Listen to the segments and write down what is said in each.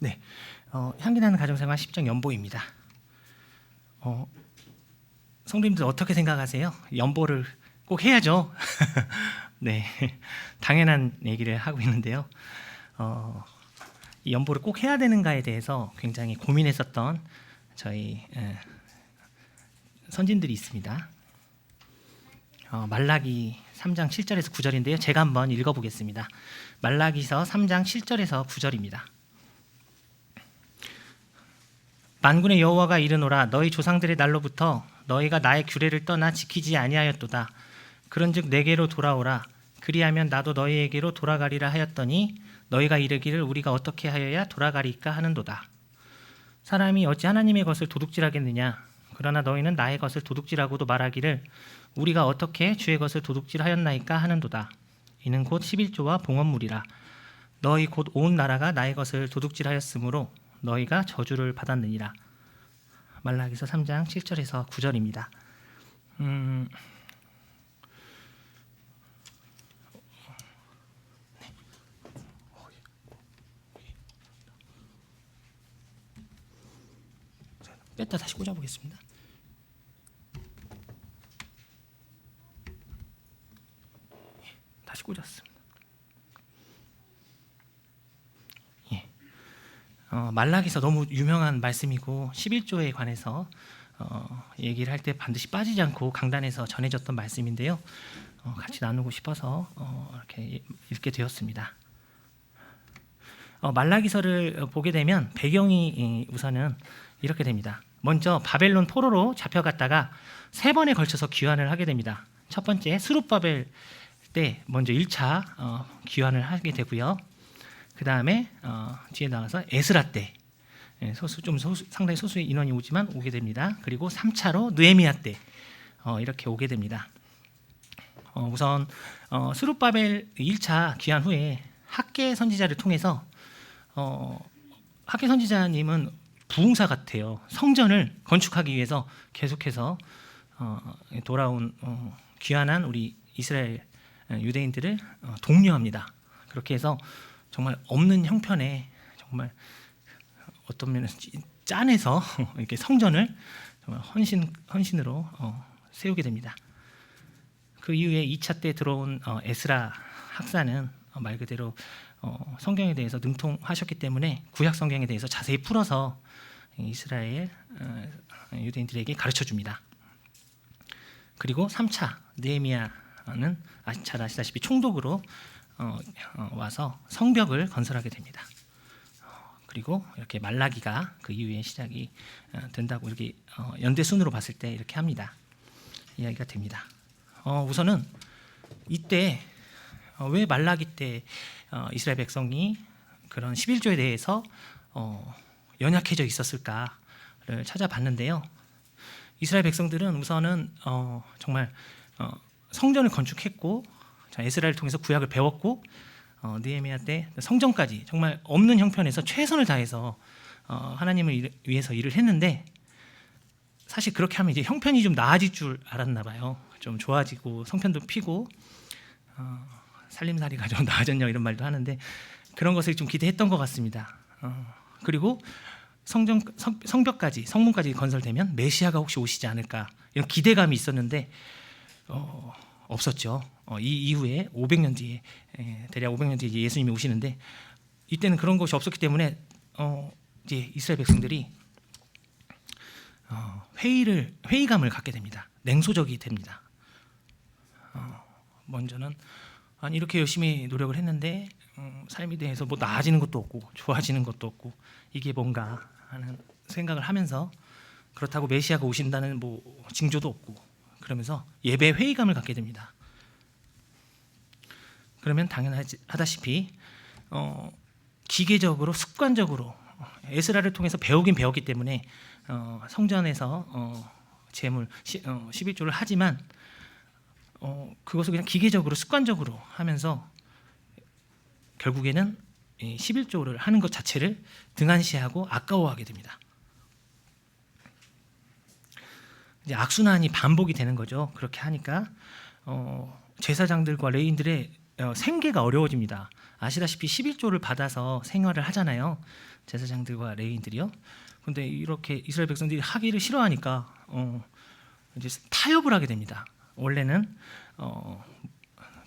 네, 향기나는 가정생활 10장 연보입니다. 성도님들 어떻게 생각하세요? 연보를 꼭 해야죠. 네, 당연한 얘기를 하고 있는데요. 이 연보를 꼭 해야 되는가에 대해서 굉장히 고민했었던 저희 선진들이 있습니다. 말라기 3장 7절에서 9절인데요. 제가 한번 읽어보겠습니다. 말라기서 3장 7절에서 9절입니다. 만군의 여호와가 이르노라 너희 조상들의 날로부터 너희가 나의 규례를 떠나 지키지 아니하였도다. 그런즉 내게로 돌아오라. 그리하면 나도 너희에게로 돌아가리라 하였더니 너희가 이르기를 우리가 어떻게 하여야 돌아가리까 하는도다. 사람이 어찌 하나님의 것을 도둑질하겠느냐? 그러나 너희는 나의 것을 도둑질하고도 말하기를 우리가 어떻게 주의 것을 도둑질하였나이까 하는도다. 이는 곧 11조와 봉헌물이라. 너희 곧 온 나라가 나의 것을 도둑질하였으므로 너희가 저주를 받았느니라. 말라기서 3장 7절에서 9절입니다. 뺐다 다시 꽂아보겠습니다. 다시 꽂았습니다. 말라기서 너무 유명한 말씀이고 11조에 관해서 얘기를 할 때 반드시 빠지지 않고 강단에서 전해졌던 말씀인데요. 같이 나누고 싶어서 이렇게 읽게 되었습니다. 말라기서를 보게 되면 배경이 우선은 이렇게 됩니다. 먼저 바벨론 포로로 잡혀갔다가 3번에 걸쳐서 귀환을 하게 됩니다. 첫 번째 스룹바벨 때 먼저 1차 귀환을 하게 되고요. 그 다음에 뒤에 나와서 에스라 때 상당히 소수의 인원이 오지만 오게 됩니다. 그리고 3차로 느헤미야 때 이렇게 오게 됩니다. 우선 스룹바벨 1차 귀환 후에 학계 선지자를 통해서 학계 선지자님은 부흥사 같아요. 성전을 건축하기 위해서 계속해서 돌아온 귀환한 우리 이스라엘 유대인들을 독려합니다. 그렇게 해서 정말 없는 형편에 정말 어떤 면에서 짠해서 이렇게 성전을 정말 헌신으로 세우게 됩니다. 그 이후에 2차 때 들어온 에스라 학사는 말 그대로 성경에 대해서 능통하셨기 때문에 구약 성경에 대해서 자세히 풀어서 이스라엘 유대인들에게 가르쳐 줍니다. 그리고 3차 느헤미야는 잘 아시다시피 총독으로 와서 성벽을 건설하게 됩니다. 그리고 이렇게 말라기가 그 이후에 시작이 된다고 이렇게 연대 순으로 봤을 때 이렇게 합니다. 이야기가 됩니다. 우선은 이때 왜 말라기 때 이스라엘 백성이 그런 11조에 대해서 연약해져 있었을까를 찾아봤는데요. 이스라엘 백성들은 우선은 정말 성전을 건축했고 에스라를 통해서 구약을 배웠고 느헤미야 때 성전까지 정말 없는 형편에서 최선을 다해서 하나님을 위해서 일을 했는데 사실 그렇게 하면 이제 형편이 좀 나아질 줄 알았나 봐요. 좀 좋아지고 성편도 피고 살림살이가 좀 나아졌냐 이런 말도 하는데 그런 것을 좀 기대했던 것 같습니다. 그리고 성벽까지 성문까지 건설되면 메시아가 혹시 오시지 않을까 이런 기대감이 있었는데 없었죠. 이 이후에 500년 뒤에 대략 500년 뒤에 예수님이 오시는데 이때는 그런 것이 없었기 때문에 이제 이스라엘 백성들이 회의감을 갖게 됩니다. 냉소적이 됩니다. 먼저는 아니 이렇게 열심히 노력을 했는데 삶에 대해서 뭐 나아지는 것도 없고 좋아지는 것도 없고 이게 뭔가 하는 생각을 하면서 그렇다고 메시아가 오신다는 뭐 징조도 없고 그러면서 예배 회의감을 갖게 됩니다. 그러면 당연하다시피 기계적으로 습관적으로 에스라를 통해서 배우긴 배웠기 때문에 성전에서 제물 11조를 하지만 그것을 그냥 기계적으로 습관적으로 하면서 결국에는 11조를 하는 것 자체를 등한시하고 아까워하게 됩니다. 이제 악순환이 반복이 되는 거죠. 그렇게 하니까 제사장들과 레위인들의 생계가 어려워집니다. 아시다시피 11조를 받아서 생활을 하잖아요. 제사장들과 레위인들이요. 근데 이렇게 이스라엘 백성들이 하기를 싫어하니까 이제 타협을 하게 됩니다. 원래는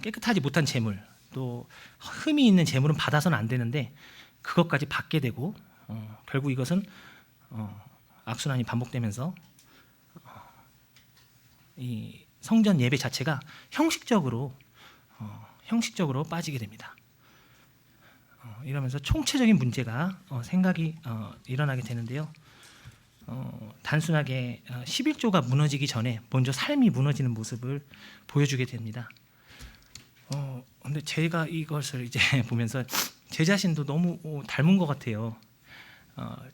깨끗하지 못한 재물, 또 흠이 있는 재물은 받아서는 안 되는데 그것까지 받게 되고 결국 이것은 악순환이 반복되면서 이 성전 예배 자체가 형식적으로 빠지게 됩니다. 이러면서 총체적인 문제가 생각이 일어나게 되는데요. 단순하게 11조가 무너지기 전에 먼저 삶이 무너지는 모습을 보여주게 됩니다. 근데 제가 이것을 이제 보면서 제 자신도 너무 닮은 것 같아요.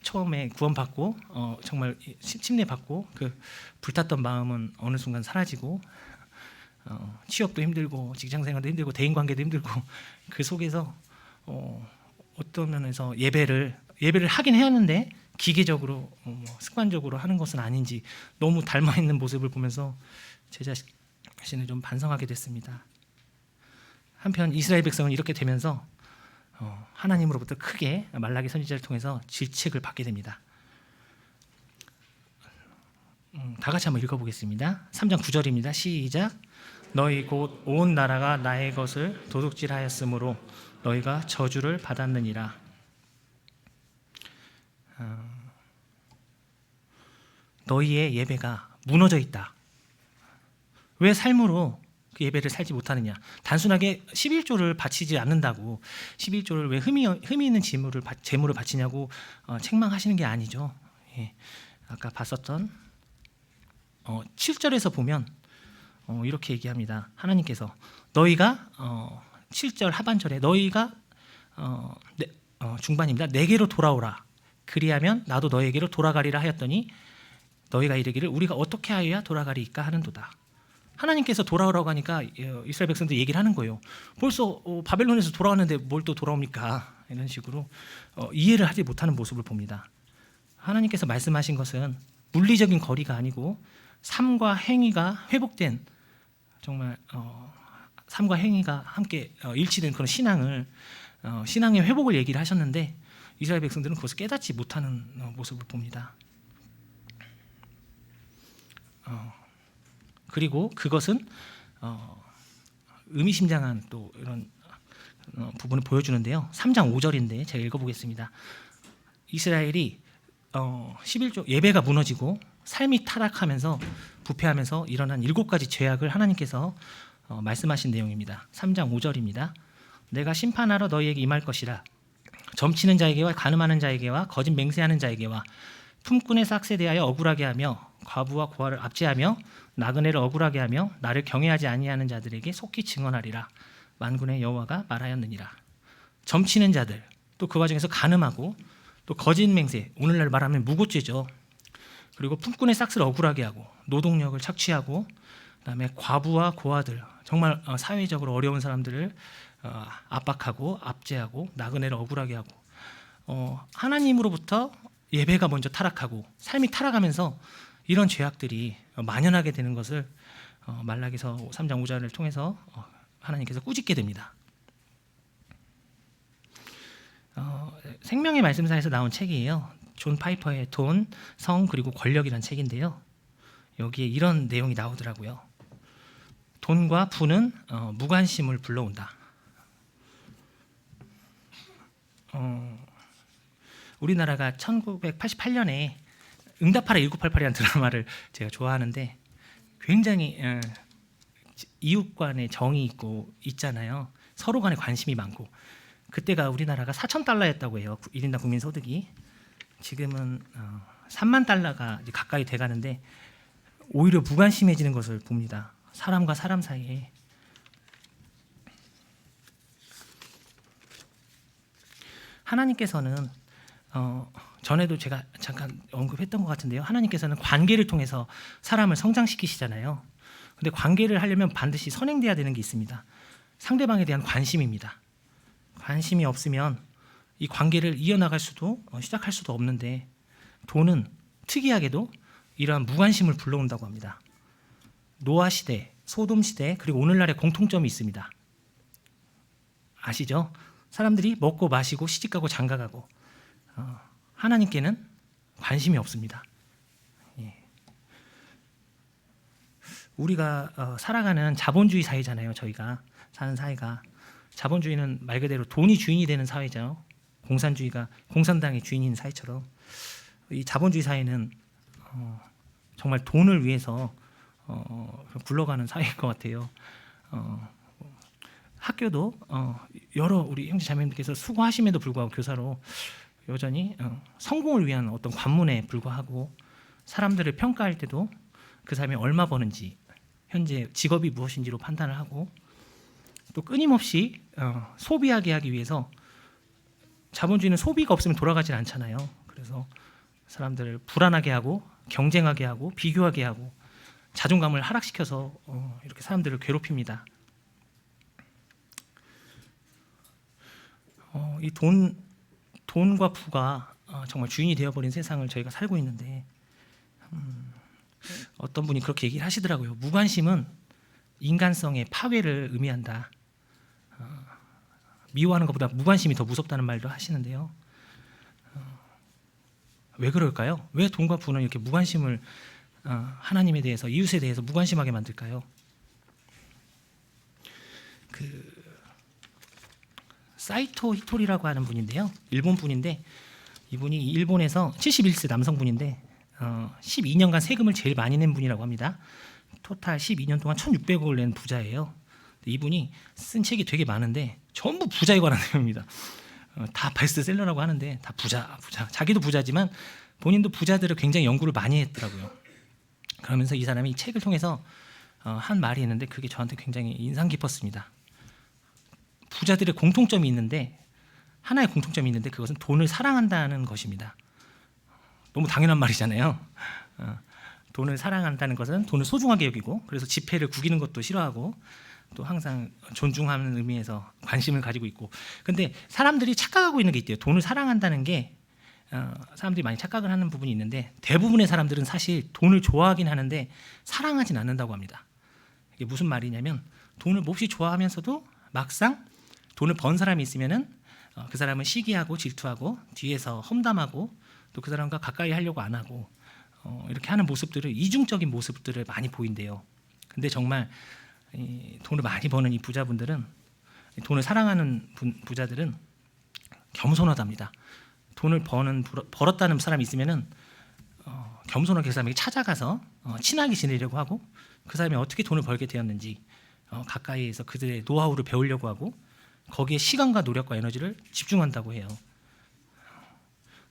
처음에 구원받고 정말 침례받고 그 불탔던 마음은 어느 순간 사라지고 취업도 힘들고 직장생활도 힘들고 대인관계도 힘들고 그 속에서 어떤 면에서 예배를 하긴 해야 하는데 기계적으로 습관적으로 하는 것은 아닌지 너무 닮아 있는 모습을 보면서 제 자신을 좀 반성하게 됐습니다. 한편 이스라엘 백성은 이렇게 되면서 하나님으로부터 크게 말라기 선지자를 통해서 질책을 받게 됩니다. 다 같이 한번 읽어보겠습니다. 3장 9절입니다. 시작. 너희 곧 온 나라가 나의 것을 도둑질하였으므로 너희가 저주를 받았느니라. 너희의 예배가 무너져 있다. 왜 삶으로 그 예배를 살지 못하느냐? 단순하게 11조를 바치지 않는다고 11조를 왜 흠이 있는 재물을 바치냐고 책망하시는 게 아니죠. 예. 아까 봤었던 7절에서 보면 이렇게 얘기합니다. 하나님께서 너희가 7절 하반절에 너희가 중반입니다. 내게로 돌아오라. 그리하면 나도 너에게로 돌아가리라 하였더니 너희가 이르기를 우리가 어떻게 하여야 돌아가리이까 하는도다. 하나님께서 돌아오라고 하니까 이스라엘 백성들 얘기를 하는 거예요. 벌써 바벨론에서 돌아왔는데 뭘 또 돌아옵니까? 이런 식으로 이해를 하지 못하는 모습을 봅니다. 하나님께서 말씀하신 것은 물리적인 거리가 아니고 삶과 행위가 회복된 정말 삶과 행위가 함께 일치된 그런 신앙의 회복을 얘기를 하셨는데 이스라엘 백성들은 그것을 깨닫지 못하는 모습을 봅니다. 그리고 그것은 의미심장한 또 이런 부분을 보여주는데요. 3장 5절인데 제가 읽어보겠습니다. 이스라엘이 11조 예배가 무너지고 삶이 타락하면서 부패하면서 일어난 7가지 죄악을 하나님께서 말씀하신 내용입니다. 3장 5절입니다. 내가 심판하러 너희에게 임할 것이라. 점치는 자에게와 간음하는 자에게와 거짓 맹세하는 자에게와 품꾼의 싹에 대하여 억울하게 하며 과부와 고아를 압제하며 나그네를 억울하게 하며 나를 경외하지 아니하는 자들에게 속히 증언하리라. 만군의 여호와가 말하였느니라. 점치는 자들, 또 그 과정에서 간음하고 또 거짓 맹세, 오늘날 말하면 무고죄죠. 그리고 품꾼의 싹을 억울하게 하고 노동력을 착취하고 그다음에 과부와 고아들, 정말 사회적으로 어려운 사람들을 압박하고 압제하고 나그네를 억울하게 하고 하나님으로부터 예배가 먼저 타락하고 삶이 타락하면서 이런 죄악들이 만연하게 되는 것을 말라기서 3장 5절을 통해서 하나님께서 꾸짖게 됩니다. 생명의 말씀사에서 나온 책이에요. 존 파이퍼의 돈, 성 그리고 권력이라는 책인데요. 여기에 이런 내용이 나오더라고요. 돈과 부는 무관심을 불러온다. 우리나라가 1988년에 응답하라 1988이라는 드라마를 제가 좋아하는데 굉장히 이웃 간의 정이 있잖아요. 서로 간에 관심이 많고 그때가 우리나라가 4,000달러였다고 해요. 1인당 국민 소득이. 지금은 3만 달러가 이제 가까이 돼가는데 오히려 무관심해지는 것을 봅니다. 사람과 사람 사이에. 하나님께서는 전에도 제가 잠깐 언급했던 것 같은데요. 하나님께서는 관계를 통해서 사람을 성장시키시잖아요. 근데 관계를 하려면 반드시 선행돼야 되는 게 있습니다. 상대방에 대한 관심입니다. 관심이 없으면 이 관계를 이어나갈 수도 시작할 수도 없는데 돈은 특이하게도 이러한 무관심을 불러온다고 합니다. 노아 시대, 소돔 시대 그리고 오늘날의 공통점이 있습니다. 아시죠? 사람들이 먹고 마시고 시집가고 장가가고 하나님께는 관심이 없습니다. 예. 우리가 살아가는 자본주의 사회잖아요. 저희가 사는 사회가 자본주의는 말 그대로 돈이 주인이 되는 사회죠. 공산주의가 공산당이 주인인 사회처럼 이 자본주의 사회는 정말 돈을 위해서 굴러가는 사회인 것 같아요. 학교도 여러 우리 형제 자매님께서 수고하심에도 불구하고 교사로 여전히 성공을 위한 어떤 관문에 불과하고 사람들을 평가할 때도 그 사람이 얼마 버는지 현재 직업이 무엇인지로 판단을 하고 또 끊임없이 소비하게 하기 위해서 자본주의는 소비가 없으면 돌아가질 않잖아요. 그래서 사람들을 불안하게 하고 경쟁하게 하고 비교하게 하고 자존감을 하락시켜서 이렇게 사람들을 괴롭힙니다. 이 돈과 부가 정말 주인이 되어버린 세상을 저희가 살고 있는데 어떤 분이 그렇게 얘기를 하시더라고요. 무관심은 인간성의 파괴를 의미한다. 미워하는 것보다 무관심이 더 무섭다는 말도 하시는데요. 왜 그럴까요? 왜 돈과 부는 이렇게 무관심을 하나님에 대해서 이웃에 대해서 무관심하게 만들까요? 사이토 히토리라고 하는 분인데요. 일본 분인데 이분이 일본에서 71세 남성분인데 12년간 세금을 제일 많이 낸 분이라고 합니다. 토탈 12년 동안 1,600억을 낸 부자예요. 이분이 쓴 책이 되게 많은데 전부 부자에 관한 내용입니다. 다 베스트셀러라고 하는데 다 부자. 자기도 부자지만 본인도 부자들을 굉장히 연구를 많이 했더라고요. 그러면서 이 사람이 책을 통해서 한 말이 있는데 그게 저한테 굉장히 인상 깊었습니다. 부자들의 공통점이 있는데 하나의 공통점이 있는데 그것은 돈을 사랑한다는 것입니다. 너무 당연한 말이잖아요. 돈을 사랑한다는 것은 돈을 소중하게 여기고 그래서 지폐를 구기는 것도 싫어하고 또 항상 존중하는 의미에서 관심을 가지고 있고 근데 사람들이 착각하고 있는 게 있대요. 돈을 사랑한다는 게 사람들이 많이 착각을 하는 부분이 있는데 대부분의 사람들은 사실 돈을 좋아하긴 하는데 사랑하진 않는다고 합니다. 이게 무슨 말이냐면 돈을 몹시 좋아하면서도 막상 돈을 번 사람이 있으면은 그 사람은 시기하고 질투하고 뒤에서 험담하고 또 그 사람과 가까이 하려고 안 하고 이렇게 하는 모습들을 이중적인 모습들을 많이 보인대요. 근데 정말 돈을 많이 버는 이 부자분들은 돈을 사랑하는 부자들은 겸손하답니다. 돈을 벌었다는 사람이 있으면은 겸손하게 그 사람에게 찾아가서 친하게 지내려고 하고 그 사람이 어떻게 돈을 벌게 되었는지 가까이에서 그들의 노하우를 배우려고 하고 거기에 시간과 노력과 에너지를 집중한다고 해요.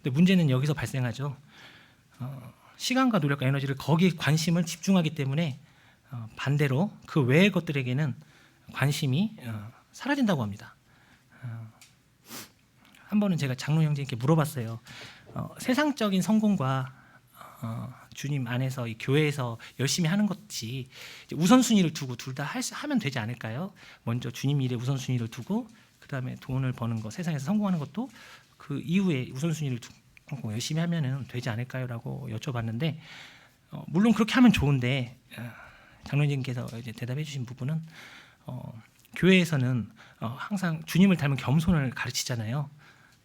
근데 문제는 여기서 발생하죠. 시간과 노력과 에너지를 거기에 관심을 집중하기 때문에 반대로 그 외의 것들에게는 관심이 사라진다고 합니다. 한 번은 제가 장로 형제님께 물어봤어요. 세상적인 성공과 주님 안에서 이 교회에서 열심히 하는 것이 우선순위를 두고 둘 다 하면 되지 않을까요? 먼저 주님 일에 우선순위를 두고 그 다음에 돈을 버는 것, 세상에서 성공하는 것도 그 이후에 우선순위를 두고 열심히 하면 되지 않을까요?라고 여쭤봤는데 물론 그렇게 하면 좋은데 장로님께서 이제 대답해 주신 부분은 교회에서는 항상 주님을 닮은 겸손을 가르치잖아요.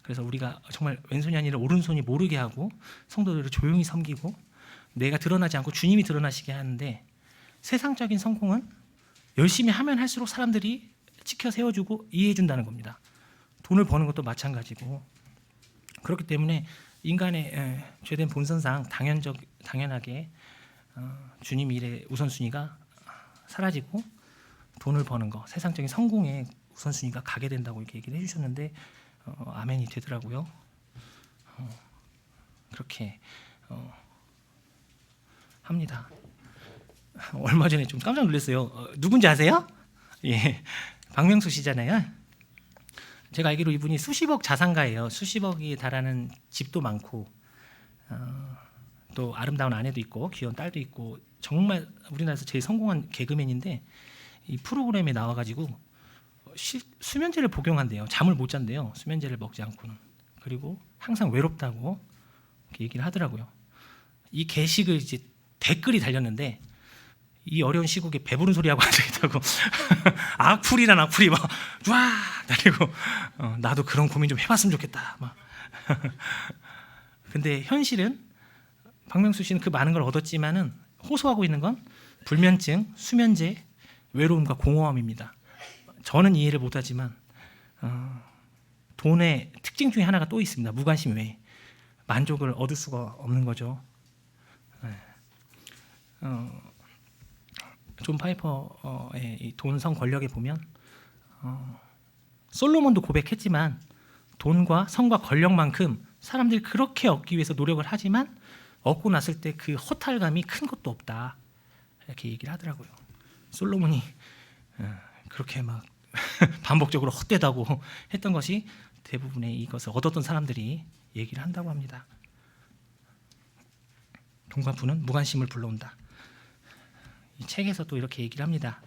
그래서 우리가 정말 왼손이 아니라 오른손이 모르게 하고 성도들을 조용히 섬기고 내가 드러나지 않고 주님이 드러나시게 하는데 세상적인 성공은 열심히 하면 할수록 사람들이 지켜 세워주고 이해해 준다는 겁니다. 돈을 버는 것도 마찬가지고 그렇기 때문에 인간의 죄된 본성상 당연하게 주님 일의 우선순위가 사라지고 돈을 버는 거, 세상적인 성공의 우선순위가 가게 된다고 이렇게 얘기를 해주셨는데 아멘이 되더라고요. 그렇게 합니다. 얼마 전에 좀 깜짝 놀랐어요. 누군지 아세요? 예, 박명수 씨잖아요. 제가 알기로 이분이 수십억 자산가예요. 수십억이 달하는 집도 많고 또 아름다운 아내도 있고 귀여운 딸도 있고 정말 우리나라에서 제일 성공한 개그맨인데 이 프로그램에 나와가지고 수면제를 복용한대요. 잠을 못 잔대요. 수면제를 먹지 않고는. 그리고 항상 외롭다고 이렇게 얘기를 하더라고요. 이 게시글 이제 댓글이 달렸는데 이 어려운 시국에 배부른 소리하고 앉아있다고 악플이란 악플이 막 와 날리고 나도 그런 고민 좀 해봤으면 좋겠다 막. 근데 현실은 박명수 씨는 그 많은 걸 얻었지만은 호소하고 있는 건 불면증, 수면제, 외로움과 공허함입니다. 저는 이해를 못하지만 돈의 특징 중에 하나가 또 있습니다. 무관심 외에 만족을 얻을 수가 없는 거죠. 존 파이퍼의 돈, 성, 권력에 보면 솔로몬도 고백했지만 돈과 성과 권력만큼 사람들이 그렇게 얻기 위해서 노력을 하지만 얻고 났을 때 그 허탈감이 큰 것도 없다 이렇게 얘기를 하더라고요. 솔로몬이 그렇게 막 반복적으로 헛되다고 했던 것이 대부분의 이것을 얻었던 사람들이 얘기를 한다고 합니다. 돈과 부는 무관심을 불러온다. 이 책에서 또 이렇게 얘기를 합니다.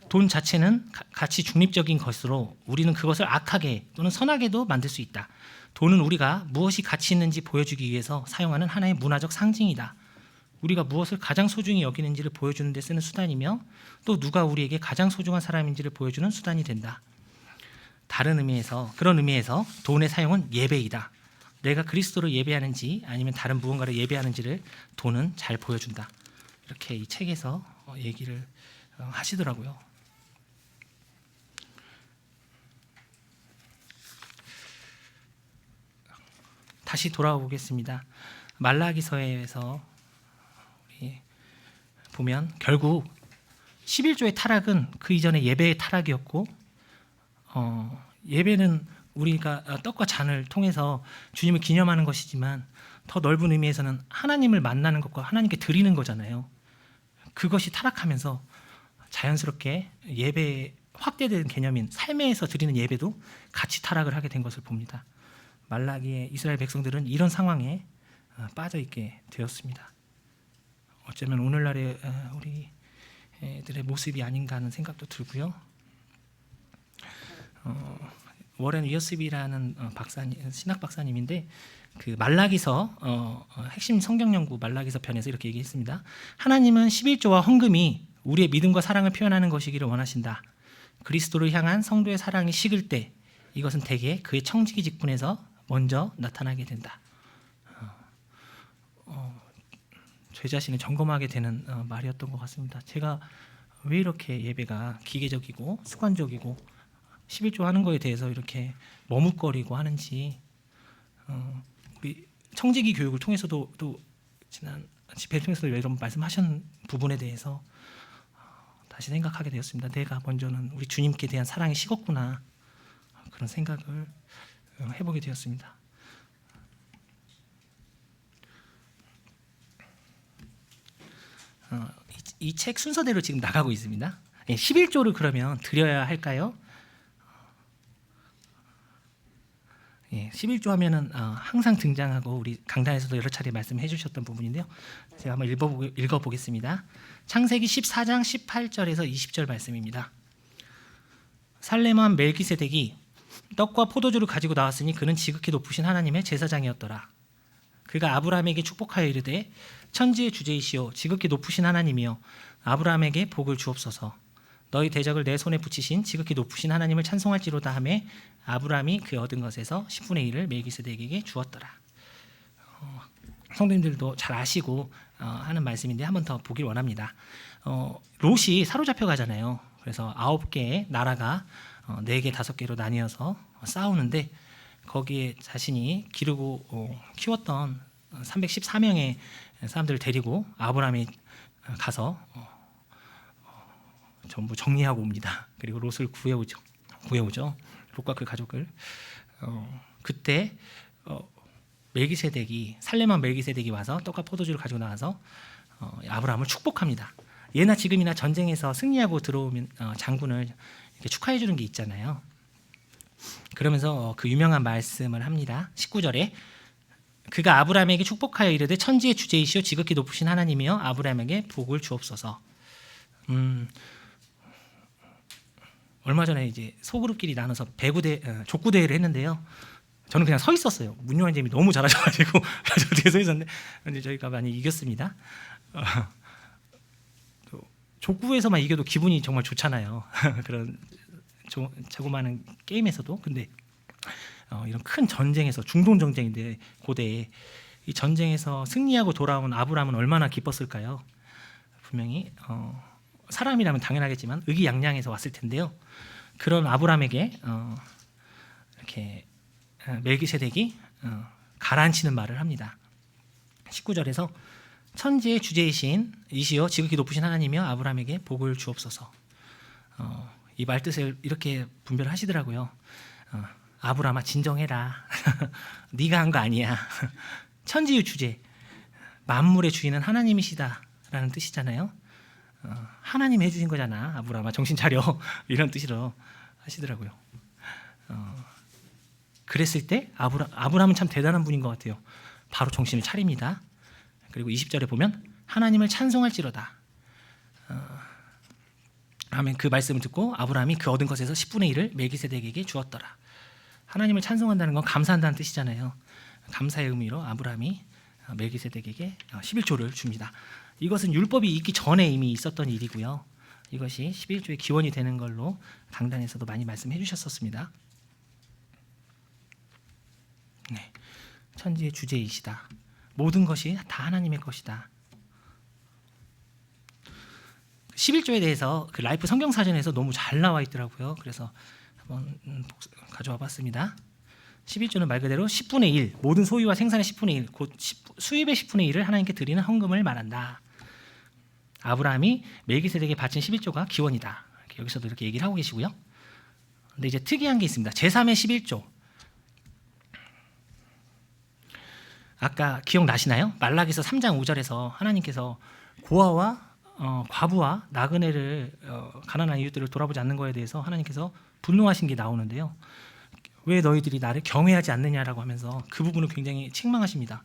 돈 자체는 가치 중립적인 것으로 우리는 그것을 악하게 또는 선하게도 만들 수 있다. 돈은 우리가 무엇이 가치 있는지 보여주기 위해서 사용하는 하나의 문화적 상징이다. 우리가 무엇을 가장 소중히 여기는지를 보여주는 데 쓰는 수단이며 또 누가 우리에게 가장 소중한 사람인지를 보여주는 수단이 된다. 그런 의미에서 돈의 사용은 예배이다. 내가 그리스도를 예배하는지 아니면 다른 무언가를 예배하는지를 돈은 잘 보여준다. 이렇게 이 책에서 얘기를 하시더라고요. 다시 돌아와 보겠습니다. 말라기서에서 우리 보면 결국 11조의 타락은 그 이전의 예배의 타락이었고 예배는 우리가 떡과 잔을 통해서 주님을 기념하는 것이지만 더 넓은 의미에서는 하나님을 만나는 것과 하나님께 드리는 거잖아요. 그것이 타락하면서 자연스럽게 예배의 확대된 개념인 삶에서 드리는 예배도 같이 타락을 하게 된 것을 봅니다. 말라기의 이스라엘 백성들은 이런 상황에 빠져 있게 되었습니다. 어쩌면 오늘날의 우리 애들의 모습이 아닌가 하는 생각도 들고요. 워렌 위어스비라는 신학 박사님인데 그 말라기서 핵심 성경 연구 말라기서 편에서 이렇게 얘기했습니다. 하나님은 11조와 헌금이 우리의 믿음과 사랑을 표현하는 것이기를 원하신다. 그리스도를 향한 성도의 사랑이 식을 때 이것은 대개 그의 청지기 직분에서 먼저 나타나게 된다. 제 자신을 점검하게 되는 말이었던 것 같습니다. 제가 왜 이렇게 예배가 기계적이고 습관적이고 11조 하는 거에 대해서 이렇게 머뭇거리고 하는지 우리 청지기 교육을 통해서도 또 지난 집회를 통해서도 여러 번 말씀하신 부분에 대해서 다시 생각하게 되었습니다. 내가 먼저는 우리 주님께 대한 사랑이 식었구나 그런 생각을 해보게 되었습니다. 이 책 순서대로 지금 나가고 있습니다. 11조를 그러면 드려야 할까요? 11조 하면은 항상 등장하고 우리 강단에서도 여러 차례 말씀해 주셨던 부분인데요. 제가 한번 읽어보겠습니다. 창세기 14장 18절에서 20절 말씀입니다. 살렘왕 멜기세덱이 떡과 포도주를 가지고 나왔으니 그는 지극히 높으신 하나님의 제사장이었더라. 그가 아브라함에게 축복하여 이르되 천지의 주제이시오 지극히 높으신 하나님이여 아브라함에게 복을 주옵소서. 너희 대적을 내 손에 붙이신 지극히 높으신 하나님을 찬송할지로다 하며 아브라함이 그 얻은 것에서 10분의 1을 멜기세덱에게 주었더라. 성도님들도 잘 아시고 하는 말씀인데 한 번 더 보길 원합니다. 롯이 사로잡혀 가잖아요. 그래서 9개의 나라가 4개, 5개로 나뉘어서 싸우는데 거기에 자신이 기르고 키웠던 314명의 사람들을 데리고 아브라함이 가서 전부 정리하고 옵니다. 그리고 롯을 구해오죠. 롯과 그 가족을. 그때 살렘왕 멜기세덱이 와서 떡과 포도주를 가지고 나와서 아브라함을 축복합니다. 예나 지금이나 전쟁에서 승리하고 들어오면 장군을 이렇게 축하해 주는 게 있잖아요. 그러면서 그 유명한 말씀을 합니다. 19절에 그가 아브라함에게 축복하여 이르되 천지의 주제이시오 지극히 높으신 하나님이여 아브라함에게 복을 주옵소서. 얼마 전에 이제 소그룹끼리 나눠서 족구 대회를 했는데요. 저는 그냥 서 있었어요. 문요한 재미 너무 잘하셔가지고 뒤에 서 있었는데 저희가 많이 이겼습니다. 족구에서만 이겨도 기분이 정말 좋잖아요. 그런 자그마한 게임에서도. 근데 이런 큰 전쟁에서, 중동 전쟁인데 고대에 이 전쟁에서 승리하고 돌아온 아브라함은 얼마나 기뻤을까요? 분명히 사람이라면 당연하겠지만 의기양양해서 왔을 텐데요. 그런 아브라함에게 이렇게 멜기세덱이 가라앉히는 말을 합니다. 19절에서 천지의 주제이신 이시여 지극히 높으신 하나님이여 아브라함에게 복을 주옵소서. 이 말뜻을 이렇게 분별을 하시더라고요. 아브라함아 진정해라. 네가 한 거 아니야. 천지의 주제, 만물의 주인은 하나님이시다라는 뜻이잖아요. 하나님이 해주신 거잖아. 아브라함아 정신 차려. 이런 뜻으로 하시더라고요. 그랬을 때 아브라함은 참 대단한 분인 것 같아요. 바로 정신을 차립니다. 그리고 20절에 보면 하나님을 찬송할지로다. 아멘. 그 말씀을 듣고 아브라함이 그 얻은 것에서 10분의 1을 멜기세덱에게 주었더라. 하나님을 찬송한다는 건 감사한다는 뜻이잖아요. 감사의 의미로 아브라함이 멜기세덱에게 11조를 줍니다. 이것은 율법이 있기 전에 이미 있었던 일이고요. 이것이 11조의 기원이 되는 걸로 강단에서도 많이 말씀해 주셨었습니다. 네. 천지의 주제이시다. 모든 것이 다 하나님의 것이다. 11조에 대해서 그 라이프 성경사전에서 너무 잘 나와 있더라고요. 그래서 한번 가져와 봤습니다. 11조는 말 그대로 10분의 1, 모든 소유와 생산의 10분의 1, 곧 수입의 10분의 1을 하나님께 드리는 헌금을 말한다. 아브라함이 멜기세덱에게 바친 11조가 기원이다. 여기서도 이렇게 얘기를 하고 계시고요. 근데 이제 특이한 게 있습니다. 제3의 11조. 아까 기억나시나요? 말라기서 3장 5절에서 하나님께서 고아와 과부와 나그네를 가난한 이웃들을 돌아보지 않는 거에 대해서 하나님께서 분노하신 게 나오는데요. 왜 너희들이 나를 경외하지 않느냐라고 하면서 그 부분을 굉장히 책망하십니다.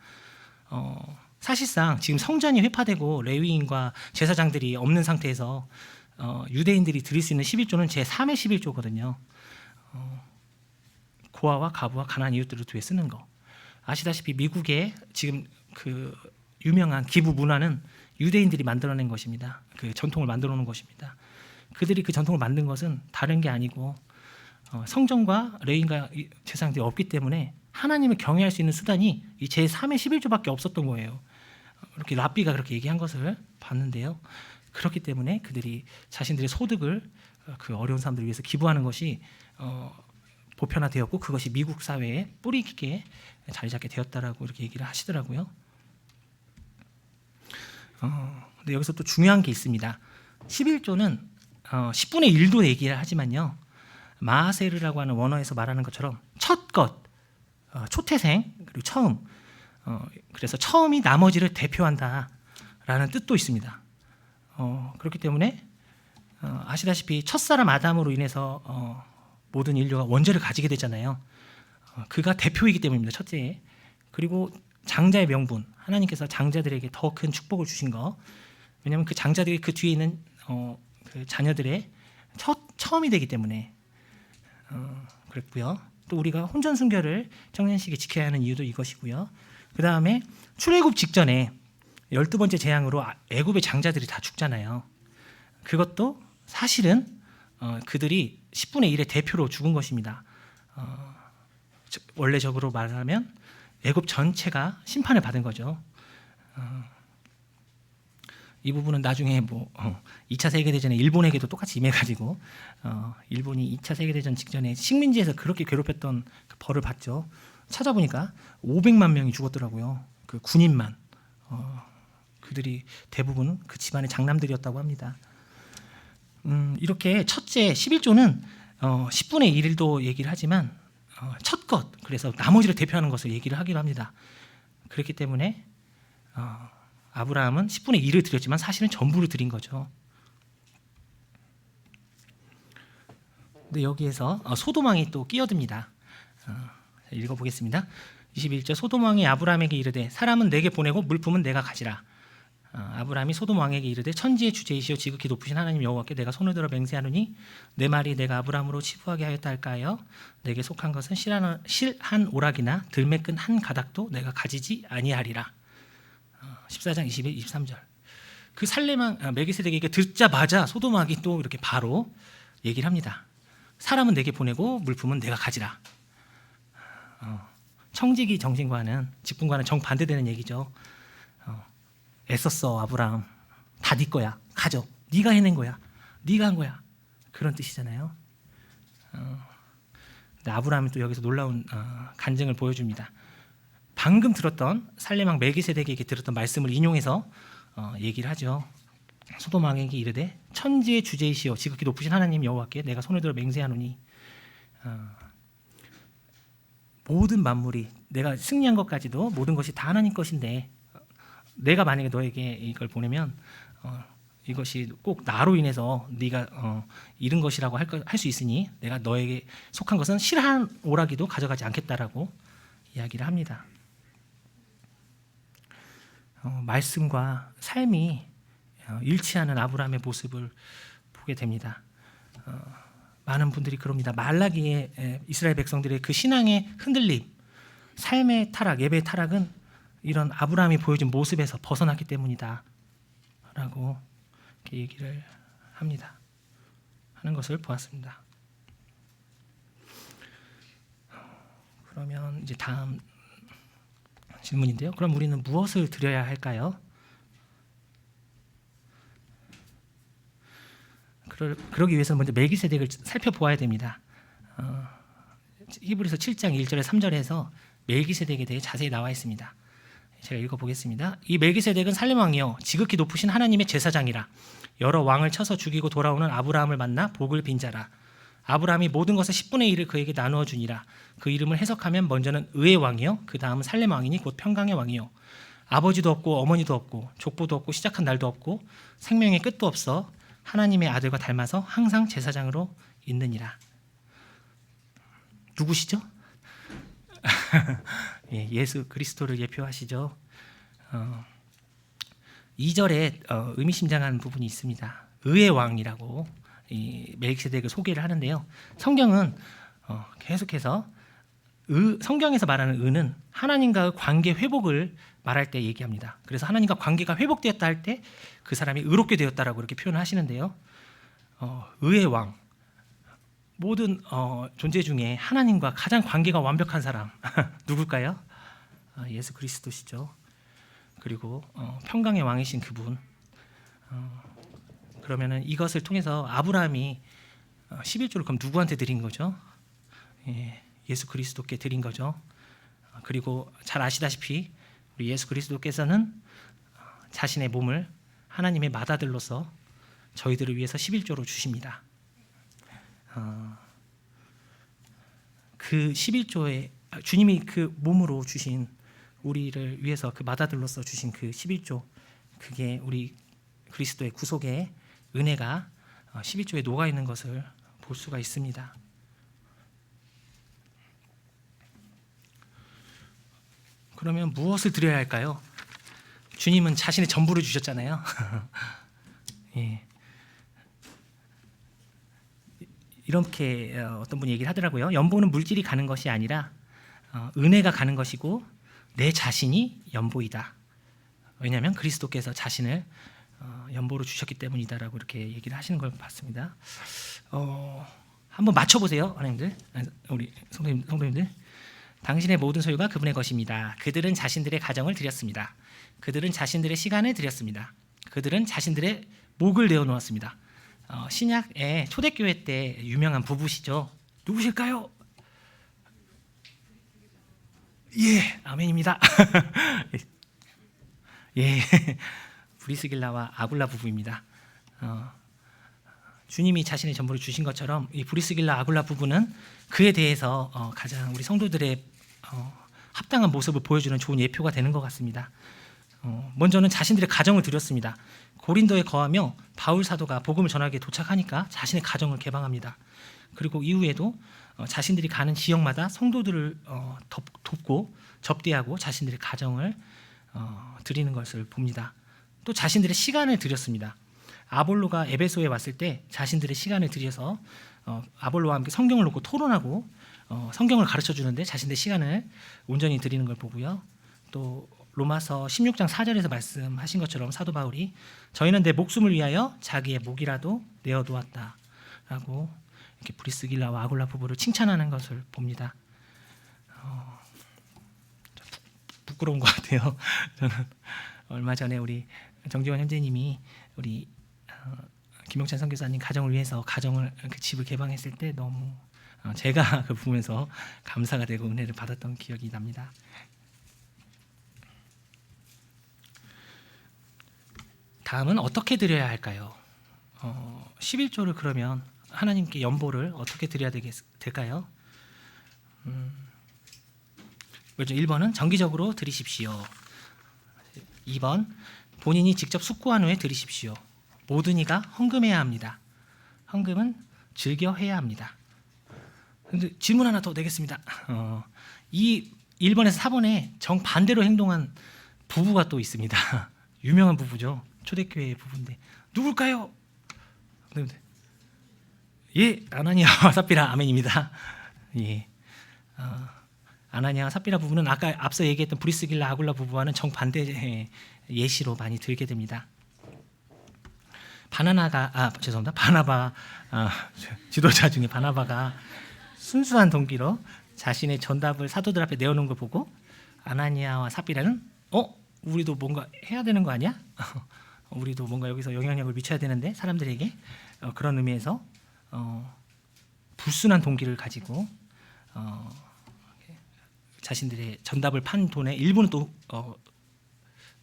사실상 지금 성전이 회파되고 레위인과 제사장들이 없는 상태에서 유대인들이 드릴 수 있는 11조는 제3의 11조거든요. 고아와 과부와 가난한 이웃들을 위해 쓰는 거. 아시다시피 미국의 지금 그 유명한 기부 문화는 유대인들이 만들어낸 것입니다. 그 전통을 만들어 놓은 것입니다. 그들이 그 전통을 만든 것은 다른 게 아니고 성전과 레위인과 제사장들이 없기 때문에 하나님을 경외할 수 있는 수단이 이 제3의 11조밖에 없었던 거예요. 이렇게 랍비가 그렇게 얘기한 것을 봤는데요. 그렇기 때문에 그들이 자신들의 소득을 그 어려운 사람들을 위해서 기부하는 것이 보편화되었고 그것이 미국 사회에 뿌리 깊게 자리 잡게 되었다라고 이렇게 얘기를 하시더라고요. 근데 여기서 또 중요한 게 있습니다. 11조는 10분의 1도 얘기를 하지만요. 마하세르라고 하는 원어에서 말하는 것처럼 첫 것, 초태생, 그리고 처음. 그래서 처음이 나머지를 대표한다라는 뜻도 있습니다. 그렇기 때문에 아시다시피 첫사람 아담으로 인해서 모든 인류가 원죄를 가지게 되잖아요. 그가 대표이기 때문입니다. 첫째. 그리고 장자의 명분, 하나님께서 장자들에게 더 큰 축복을 주신 거. 왜냐하면 그 장자들이 그 뒤에 있는 그 자녀들의 처음이 되기 때문에 그랬고요. 또 우리가 혼전 순결을 청년식에 지켜야 하는 이유도 이것이고요. 그 다음에 출애굽 직전에 12번째 재앙으로 애굽의 장자들이 다 죽잖아요. 그것도 사실은 그들이 10분의 1의 대표로 죽은 것입니다. 원래적으로 말하면 애굽 전체가 심판을 받은 거죠. 이 부분은 나중에 2차 세계대전에 일본에게도 똑같이 임해가지고 일본이 2차 세계대전 직전에 식민지에서 그렇게 괴롭혔던 그 벌을 받죠. 찾아보니까 500만 명이 죽었더라고요. 그 군인만. 그들이 대부분 그 집안의 장남들이었다고 합니다. 이렇게 첫째 11조는 10분의 1도 얘기를 하지만 첫 것, 그래서 나머지를 대표하는 것을 얘기를 하기도 합니다. 그렇기 때문에 아브라함은 10분의 1을 드렸지만 사실은 전부를 드린 거죠. 근데 여기에서 소돔왕이 또 끼어듭니다. 읽어보겠습니다. 21절 소돔왕이 아브라함에게 이르되 사람은 내게 보내고 물품은 내가 가지라. 아브라함이 소돔왕에게 이르되 천지의 주제이시오 지극히 높으신 하나님 여호와께 내가 손을 들어 맹세하노니 내 말이 내가 아브라함으로 치부하게 하였다 할까하여 내게 속한 것은 실 한 오락이나 들매 끈 한 가닥도 내가 가지지 아니하리라. 14장 21, 23절. 그 살레망 멜기세덱에게 듣자마자 소돔왕이 또 이렇게 바로 얘기를 합니다. 사람은 내게 보내고 물품은 내가 가지라. 청지기 정신과는 직분과는 정반대되는 얘기죠. 애썼어 아브라함, 다 네 거야, 가져. 네가 해낸 거야, 네가 한 거야, 그런 뜻이잖아요. 근데 아브라함이 또 여기서 놀라운 간증을 보여줍니다. 방금 들었던 살레망 멜기세덱에게 들었던 말씀을 인용해서 얘기를 하죠. 소돔 왕에게 이르되 천지의 주제이시오 지극히 높으신 하나님 여호와께 내가 손을 들어 맹세하노니 모든 만물이 내가 승리한 것까지도 모든 것이 다 하나님 것인데 내가 만약에 너에게 이걸 보내면 이것이 꼭 나로 인해서 네가 잃은 것이라고 할 수 있으니 내가 너에게 속한 것은 실한 오라기도 가져가지 않겠다라고 이야기를 합니다. 말씀과 삶이 일치하는 아브라함의 모습을 보게 됩니다. 많은 분들이 그럽니다. 말라기에 이스라엘 백성들의 그 신앙의 흔들림, 삶의 타락, 예배의 타락은 이런 아브라함이 보여준 모습에서 벗어났기 때문이다 라고 이렇게 얘기를 합니다. 하는 것을 보았습니다. 그러면 이제 다음 질문인데요. 그럼 우리는 무엇을 드려야 할까요? 그러기 위해서는 먼저 멜기세덱을 살펴보아야 됩니다. 히브리서 7장 1절에 3절에서 멜기세덱에 대해 자세히 나와 있습니다. 제가 읽어보겠습니다. 이 멜기세덱은 살렘 왕이요 지극히 높으신 하나님의 제사장이라. 여러 왕을 쳐서 죽이고 돌아오는 아브라함을 만나 복을 빈 자라. 아브라함이 모든 것의 10분의 1을 그에게 나누어 주니라. 그 이름을 해석하면 먼저는 의의 왕이요 그 다음은 살렘 왕이니 곧 평강의 왕이요 아버지도 없고 어머니도 없고 족보도 없고 시작한 날도 없고 생명의 끝도 없어 하나님의 아들과 닮아서 항상 제사장으로 있느니라. 누구시죠? 예수 그리스도를 예표하시죠. 2절에 의미심장한 부분이 있습니다. 의의 왕이라고 이 멜기세덱을 소개를 하는데요. 성경은 계속해서 성경에서 말하는 의는 하나님과의 관계 회복을 말할 때 얘기합니다. 그래서 하나님과 관계가 회복되었다 할 때 그 사람이 의롭게 되었다라고 이렇게 표현을 하시는데요. 의의 왕, 모든 존재 중에 하나님과 가장 관계가 완벽한 사람 누굴까요? 예수 그리스도시죠. 그리고 평강의 왕이신 그분. 그러면은 이것을 통해서 아브라함이 11조를 그럼 누구한테 드린 거죠? 예수 그리스도께 드린 거죠. 그리고 잘 아시다시피 우리 예수 그리스도께서는 자신의 몸을 하나님의 맏아들로서 저희들을 위해서 11조로 주십니다. 그 11조에 주님이 그 몸으로 주신 우리를 위해서 그 맏아들로서 주신 그 11조, 그게 우리 그리스도의 구속의 은혜가 11조에 녹아 있는 것을 볼 수가 있습니다. 그러면 무엇을 드려야 할까요? 주님은 자신의 전부를 주셨잖아요. 예. 이렇게 어떤 분이 얘기를 하더라고요. 연보는 물질이 가는 것이 아니라 은혜가 가는 것이고 내 자신이 연보이다. 왜냐하면 그리스도께서 자신을 연보로 주셨기 때문이다라고 이렇게 얘기를 하시는 걸 봤습니다. 한번 맞춰보세요, 하나님들, 우리 성도님들. 당신의 모든 소유가 그분의 것입니다. 그들은 자신들의 가정을 드렸습니다. 그들은 자신들의 시간을 드렸습니다. 그들은 자신들의 목을 내어놓았습니다. 신약의 초대교회 때 유명한 부부시죠. 누구실까요? 예, 아멘입니다. 예, 브리스길라와 아굴라 부부입니다. 주님이 자신의 전부를 주신 것처럼 이 브리스길라 아굴라 부부는 그에 대해서 가장 우리 성도들의 합당한 모습을 보여주는 좋은 예표가 되는 것 같습니다. 먼저는 자신들의 가정을 드렸습니다. 고린도에 거하며 바울 사도가 복음을 전하기에 도착하니까 자신의 가정을 개방합니다. 그리고 이후에도 자신들이 가는 지역마다 성도들을 돕고 접대하고 자신들의 가정을 드리는 것을 봅니다. 또 자신들의 시간을 드렸습니다. 아볼로가 에베소에 왔을 때 자신들의 시간을 들여서 아볼로와 함께 성경을 놓고 토론하고 성경을 가르쳐 주는데 자신들의 시간을 온전히 드리는 걸 보고요. 또 로마서 16장 4절에서 말씀하신 것처럼 사도 바울이 저희는 내 목숨을 위하여 자기의 목이라도 내어두었다라고 이렇게 브리스길라와 아굴라 부부를 칭찬하는 것을 봅니다. 부끄러운 것 같아요. 저는 얼마 전에 우리 정지원 형제님이 우리 김용찬 선교사님 가정을 위해서 그 집을 개방했을 때 너무 제가 그 부분에서 감사가 되고 은혜를 받았던 기억이 납니다. 다음은 어떻게 드려야 할까요? 11조를 그러면 하나님께 연보를 어떻게 드려야 될까요? 1번은 정기적으로 드리십시오. 2번 본인이 직접 숙고한 후에 드리십시오. 모든 이가 헌금해야 합니다. 헌금은 즐겨 해야 합니다. 근데 질문 하나 더 내겠습니다. 이 1번에서 4번에 정반대로 행동한 부부가 또 있습니다. 유명한 부부죠. 초대교회 부부인데 누굴까요? 예, 아나니아와 삽비라. 아멘입니다. 예, 아나니아와 삽비라 부부는 아까 앞서 얘기했던 브리스길라 아굴라 부부와는 정반대 예시로 많이 들게 됩니다. 바나바 지도자 중에 바나바가 순수한 동기로 자신의 전답을 사도들 앞에 내어놓은 걸 보고 아나니아와 삽비라는 우리도 뭔가 해야 되는 거 아니야? 우리도 뭔가 여기서 영향력을 미쳐야 되는데 사람들에게 그런 의미에서 불순한 동기를 가지고 자신들의 전답을 판 돈의 일부는 또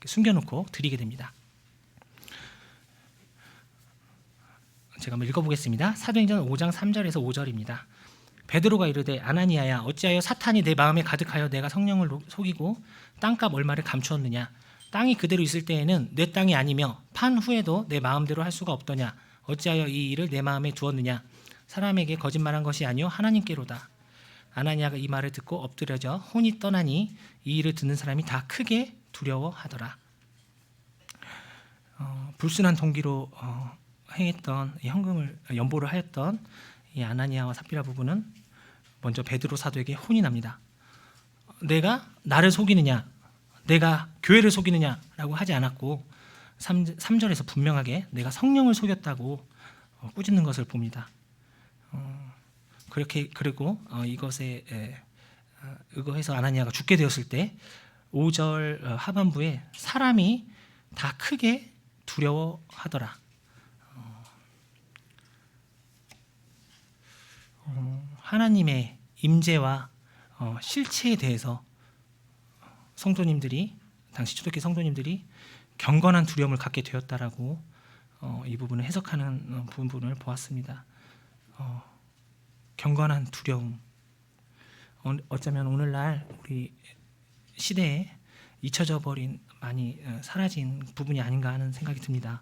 숨겨놓고 드리게 됩니다. 제가 한번 읽어보겠습니다. 사도행전 5장 3절에서 5절입니다. 베드로가 이르되 아나니아야 어찌하여 사탄이 내 마음에 가득하여 내가 성령을 속이고 땅값 얼마를 감추었느냐. 땅이 그대로 있을 때에는 내 땅이 아니며 판 후에도 내 마음대로 할 수가 없더냐. 어찌하여 이 일을 내 마음에 두었느냐. 사람에게 거짓말한 것이 아니요 하나님께로다. 아나니아가 이 말을 듣고 엎드려져 혼이 떠나니 이 일을 듣는 사람이 다 크게 두려워하더라. 불순한 동기로 행했던 이 헌금을 연보를 하였던 이 아나니아와 삽비라 부부는 먼저 베드로 사도에게 혼이 납니다. 내가 나를 속이느냐, 내가 교회를 속이느냐라고 하지 않았고 3절에서 분명하게 내가 성령을 속였다고 꾸짖는 것을 봅니다. 그리고 이것에 의거해서 아나니아가 죽게 되었을 때 5절 하반부에 사람이 다 크게 두려워하더라. 하나님의 임재와 실체에 대해서 성도님들이 당시 초대교회 성도님들이 경건한 두려움을 갖게 되었다라고 이 부분을 해석하는 부분을 보았습니다. 경건한 두려움, 어쩌면 오늘날 우리 시대에 잊혀져 버린 많이 사라진 부분이 아닌가 하는 생각이 듭니다.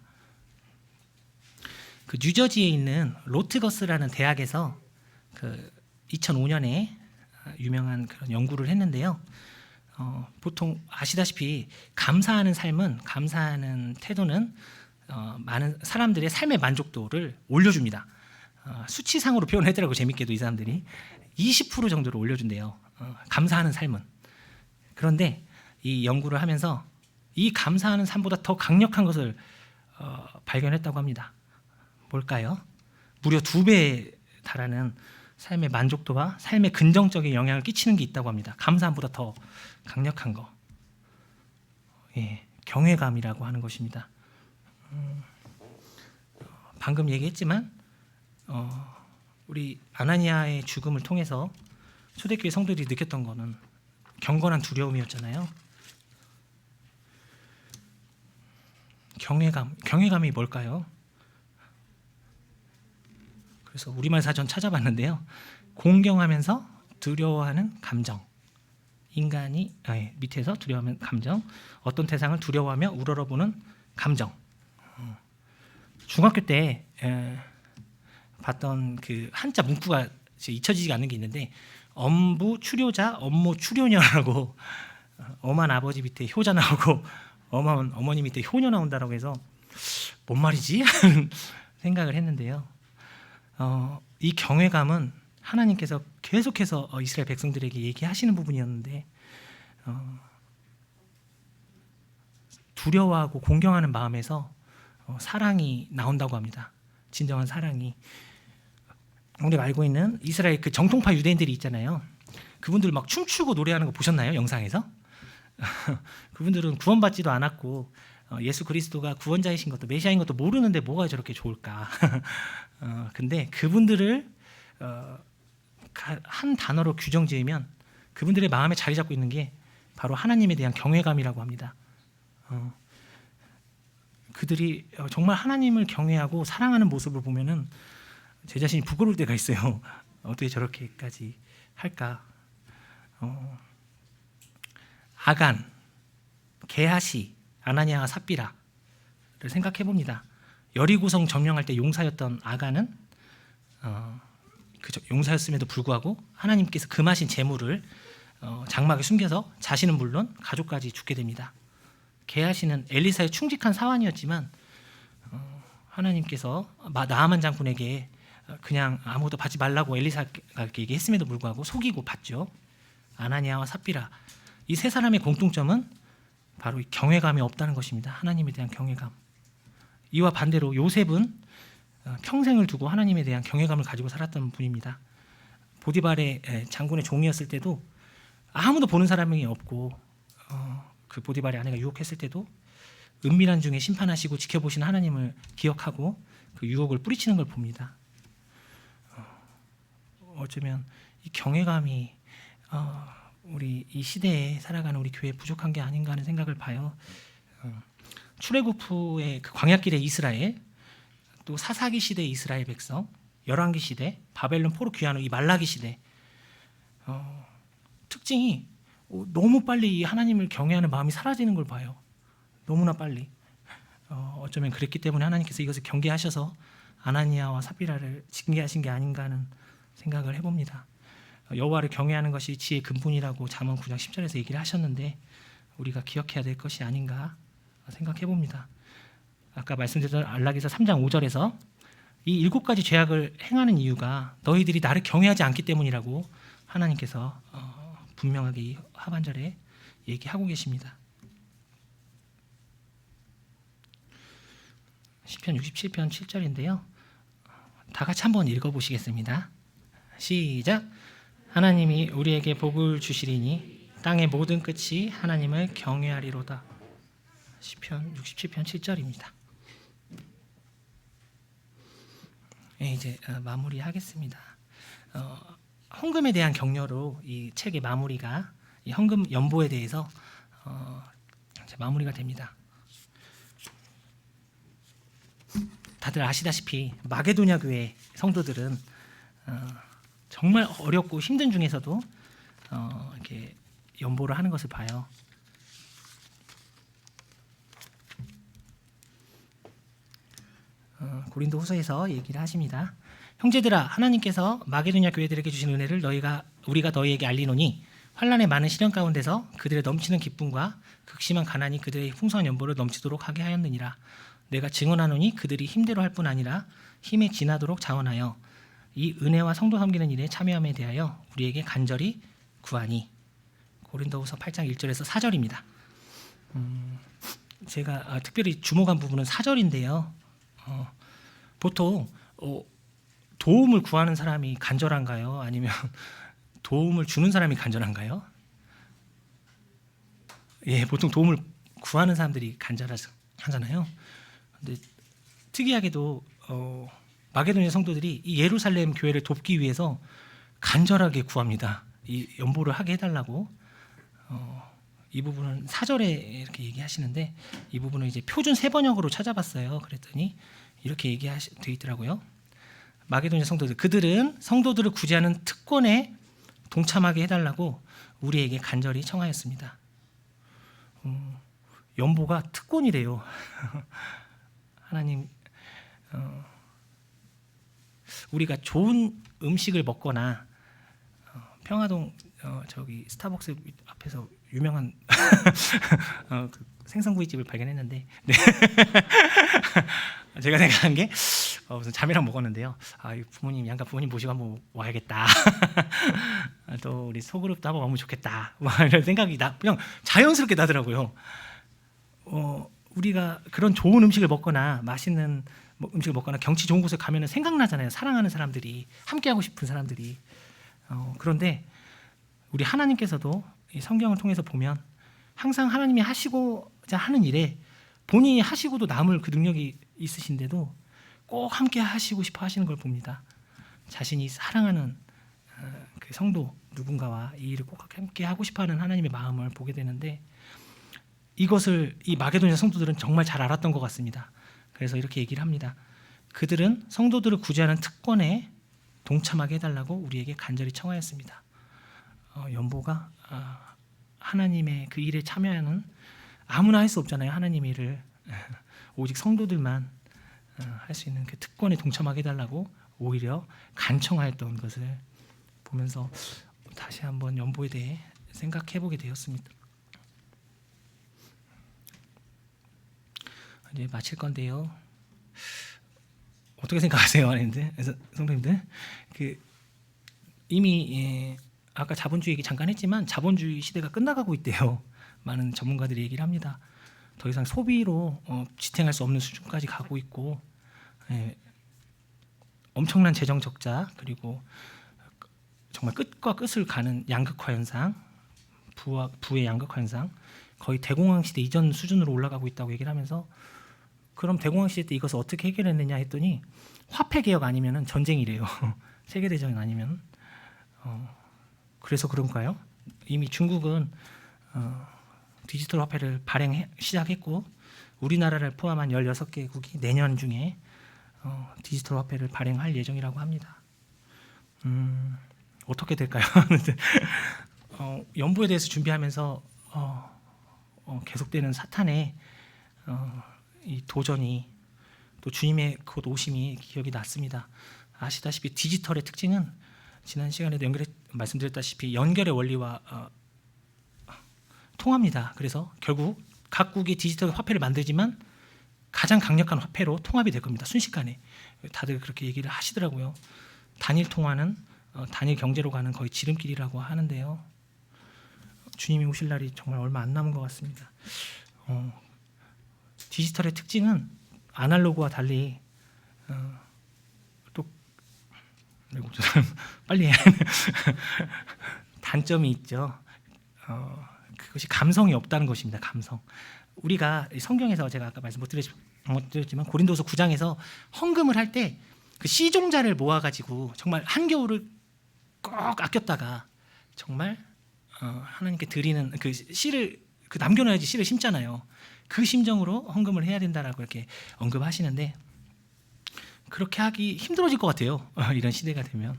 그 뉴저지에 있는 로트거스라는 대학에서 그 2005년에 유명한 그런 연구를 했는데요. 보통 아시다시피 감사하는 태도는 많은 사람들의 삶의 만족도를 올려줍니다. 수치상으로 표현했더라고. 재밌게도 이 사람들이 20% 정도를 올려준대요. 감사하는 삶은. 그런데 이 연구를 하면서 이 감사하는 삶보다 더 강력한 것을 발견했다고 합니다. 뭘까요? 무려 2배에 달하는 삶의 만족도와 삶의 긍정적인 영향을 끼치는 게 있다고 합니다. 감사함보다 더 강력한 거. 예, 경외감이라고 하는 것입니다. 방금 얘기했지만 우리 아나니아의 죽음을 통해서 초대교회 성도들이 느꼈던 거는 경건한 두려움이었잖아요. 경외감이 뭘까요? 그래서 우리말 사전 찾아봤는데요. 공경하면서 두려워하는 감정. 인간이 밑에서 두려워하는 감정, 어떤 대상을 두려워하며 우러러보는 감정. 중학교 때 봤던 그 한자 문구가 잊혀지지가 않는 게 있는데 엄부 추료자 엄모 추료녀라고 엄한 아버지 밑에 효자 나오고 엄한 어머니 밑에 효녀 나온다라고 해서 뭔 말이지? 생각을 했는데요. 이 경외감은 하나님께서 계속해서 이스라엘 백성들에게 얘기하시는 부분이었는데 두려워하고 공경하는 마음에서 사랑이 나온다고 합니다. 진정한 사랑이. 우리가 알고 있는 이스라엘 그 정통파 유대인들이 있잖아요. 그분들 막 춤추고 노래하는 거 보셨나요? 영상에서? 그분들은 구원받지도 않았고 예수 그리스도가 구원자이신 것도 메시아인 것도 모르는데 뭐가 저렇게 좋을까? 근데 그분들을 한 단어로 규정지으면 그분들의 마음에 자리 잡고 있는 게 바로 하나님에 대한 경외감이라고 합니다. 그들이 정말 하나님을 경외하고 사랑하는 모습을 보면은 제 자신이 부끄러울 때가 있어요. 어떻게 저렇게까지 할까? 아간, 게하시, 아나니아와 삽비라를 생각해 봅니다. 여리고성 점령할 때 용사였던 아간은 용사였음에도 불구하고 하나님께서 금하신 재물을 장막에 숨겨서 자신은 물론 가족까지 죽게 됩니다. 게하시는 엘리사의 충직한 사환이었지만 하나님께서 나아만 장군에게 그냥 아무것도 받지 말라고 엘리사가 얘기했음에도 불구하고 속이고 받죠. 아나니아와 삽비라, 이 세 사람의 공통점은 바로 이 경외감이 없다는 것입니다. 하나님에 대한 경외감. 이와 반대로 요셉은 평생을 두고 하나님에 대한 경외감을 가지고 살았던 분입니다. 보디발의 장군의 종이었을 때도 아무도 보는 사람이 없고 그 보디발의 아내가 유혹했을 때도 은밀한 중에 심판하시고 지켜보시는 하나님을 기억하고 그 유혹을 뿌리치는 걸 봅니다. 어쩌면 이 경외감이 우리 이 시대에 살아가는 우리 교회에 부족한 게 아닌가 하는 생각을 봐요. 출애굽 후의 그 광야길의 이스라엘, 또 사사기 시대의 이스라엘 백성, 열왕기 시대, 바벨론 포로 귀환 후 이 말라기 시대, 특징이 너무 빨리 이 하나님을 경외하는 마음이 사라지는 걸 봐요. 너무나 빨리. 어쩌면 그랬기 때문에 하나님께서 이것을 경계하셔서 아나니아와 삽비라를 징계하신 게 아닌가 하는 생각을 해봅니다. 여호와를 경외하는 것이 지혜의 근본이라고 잠언 9장 10절에서 얘기를 하셨는데 우리가 기억해야 될 것이 아닌가 생각해봅니다. 아까 말씀드렸던 알라기서 3장 5절에서 이 7가지 죄악을 행하는 이유가 너희들이 나를 경외하지 않기 때문이라고 하나님께서 분명하게 이 하반절에 얘기하고 계십니다. 시편 67편 7절인데요. 다 같이 한번 읽어보시겠습니다. 시작. 하나님이 우리에게 복을 주시리니 땅의 모든 끝이 하나님을 경외하리로다. 시편 67편 7절입니다. 이제 마무리하겠습니다. 헌금에 대한 격려로 이 책의 마무리가 이 헌금 연보에 대해서 이제 마무리가 됩니다. 다들 아시다시피 마게도냐 교회 성도들은 정말 어렵고 힘든 중에서도 이렇게 연보를 하는 것을 봐요. 고린도후서에서 얘기를 하십니다. 형제들아, 하나님께서 마게도냐 교회들에게 주신 은혜를 우리가 너희에게 알리노니 환난의 많은 시련 가운데서 그들의 넘치는 기쁨과 극심한 가난이 그들의 풍성한 연보를 넘치도록 하게 하였느니라. 내가 증언하노니 그들이 힘대로 할 뿐 아니라 힘에 지나도록 자원하여 이 은혜와 성도 섬기는 일에 참여함에 대하여 우리에게 간절히 구하니. 고린도후서 8장 1절에서 4절입니다. 제가 특별히 주목한 부분은 4절인데요. 보통 도움을 구하는 사람이 간절한가요? 아니면 도움을 주는 사람이 간절한가요? 예, 보통 도움을 구하는 사람들이 간절하잖아요. 근데 특이하게도 마게도냐 성도들이 이 예루살렘 교회를 돕기 위해서 간절하게 구합니다. 이 연보를 하게 해달라고. 이 부분은 4절에 이렇게 얘기하시는데 이 부분은 이제 표준 세번역으로 찾아봤어요. 그랬더니 이렇게 되어 있더라고요. 마게도냐 성도들, 그들은 성도들을 구제하는 특권에 동참하게 해달라고 우리에게 간절히 청하였습니다. 연보가 특권이래요. 하나님, 우리가 좋은 음식을 먹거나 평화동 저기 스타벅스 앞에서 유명한 그 생선구이집을 발견했는데 네. 제가 생각한 게 무슨 자매랑 먹었는데요. 부모님 양가 부모님 모시고 한번 와야겠다. 또 우리 소그룹도 한번 오면 좋겠다. 이런 생각이 그냥 자연스럽게 나더라고요. 우리가 그런 좋은 음식을 먹거나 맛있는 음식을 먹거나 경치 좋은 곳에 가면은 생각나잖아요. 사랑하는 사람들이, 함께하고 싶은 사람들이. 그런데 우리 하나님께서도 이 성경을 통해서 보면 항상 하나님이 하시고자 하는 일에 본인이 하시고도 남을 그 능력이 있으신데도 꼭 함께 하시고 싶어 하시는 걸 봅니다. 자신이 사랑하는 그 성도 누군가와 이 일을 꼭 함께 하고 싶어하는 하나님의 마음을 보게 되는데, 이것을 이 마게도냐 성도들은 정말 잘 알았던 것 같습니다. 그래서 이렇게 얘기를 합니다. 그들은 성도들을 구제하는 특권에 동참하게 해달라고 우리에게 간절히 청하였습니다. 연보가 하나님의 그 일에 참여하는, 아무나 할 수 없잖아요. 하나님의 일을 오직 성도들만 할 수 있는 그 특권에 동참하게 해달라고 오히려 간청하였던 것을 보면서 다시 한번 연보에 대해 생각해보게 되었습니다. 이제 마칠 건데요. 어떻게 생각하세요, 성도님들? 이미 아까 자본주의 얘기 잠깐 했지만 자본주의 시대가 끝나가고 있대요. 많은 전문가들이 얘기를 합니다. 더 이상 소비로 지탱할 수 없는 수준까지 가고 있고, 엄청난 재정 적자, 그리고 정말 끝과 끝을 가는 양극화 현상, 부의 양극화 현상, 거의 대공황 시대 이전 수준으로 올라가고 있다고 얘기를 하면서, 그럼 대공황 시대 때 이것을 어떻게 해결했느냐 했더니 화폐 개혁 아니면은 전쟁이래요. 세계 대전 아니면. 그래서 그런가요? 이미 중국은 디지털 화폐를 시작했고, 우리나라를 포함한 16개국이 내년 중에 디지털 화폐를 발행할 예정이라고 합니다. 어떻게 될까요? 연보에 대해서 준비하면서 계속되는 사탄의 이 도전이, 또 주님의 곧 오심이 기억이 났습니다. 아시다시피 디지털의 특징은 지난 시간에도 말씀드렸다시피 연결의 원리와 통합니다. 그래서 결국 각국이 디지털 화폐를 만들지만 가장 강력한 화폐로 통합이 될 겁니다. 순식간에. 다들 그렇게 얘기를 하시더라고요. 단일 통화는 단일 경제로 가는 거의 지름길이라고 하는데요. 주님이 오실 날이 정말 얼마 안 남은 것 같습니다. 디지털의 특징은 아날로그와 달리 또 빨리 해야 단점이 있죠. 그것이 감성이 없다는 것입니다. 감성. 우리가 성경에서 제가 아까 말씀 못 드렸지만 고린도서 9장에서 헌금을 할 때 그 씨종자를 모아가지고 정말 한겨울을 꼭 아꼈다가 정말 하나님께 드리는 그 씨를 남겨놔야지 씨를 심잖아요. 그 심정으로 헌금을 해야 된다라고 이렇게 언급하시는데, 그렇게 하기 힘들어질 것 같아요. 이런 시대가 되면.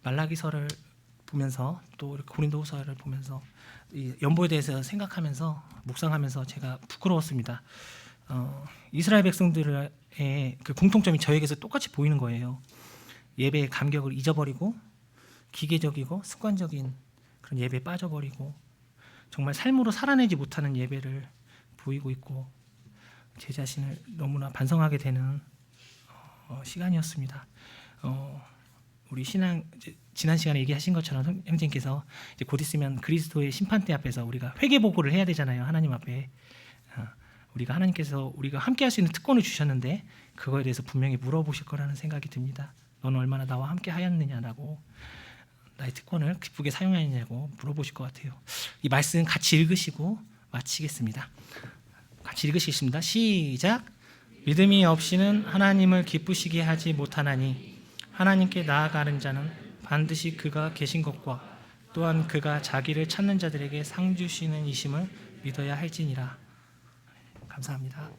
말라기서를 보면서 또 고린도후서를 보면서 이 연보에 대해서 생각하면서 묵상하면서 제가 부끄러웠습니다. 이스라엘 백성들의 그 공통점이 저에게서 똑같이 보이는 거예요. 예배의 감격을 잊어버리고 기계적이고 습관적인 그런 예배에 빠져버리고 정말 삶으로 살아내지 못하는 예배를 보이고 있고, 제 자신을 너무나 반성하게 되는 시간이었습니다. 우리 지난 시간에 얘기하신 것처럼 형제님께서 이제 곧 있으면 그리스도의 심판대 앞에서 우리가 회개보고를 해야 되잖아요. 하나님 앞에. 우리가 하나님께서 우리가 함께 할 수 있는 특권을 주셨는데 그거에 대해서 분명히 물어보실 거라는 생각이 듭니다. 너는 얼마나 나와 함께 하였느냐라고, 나의 특권을 기쁘게 사용하였냐고 물어보실 것 같아요. 이 말씀 같이 읽으시고 마치겠습니다. 같이 읽으시겠습니다. 시작. 믿음이 없이는 하나님을 기쁘시게 하지 못하나니 하나님께 나아가는 자는 반드시 그가 계신 것과 또한 그가 자기를 찾는 자들에게 상 주시는 이심을 믿어야 할지니라. 감사합니다.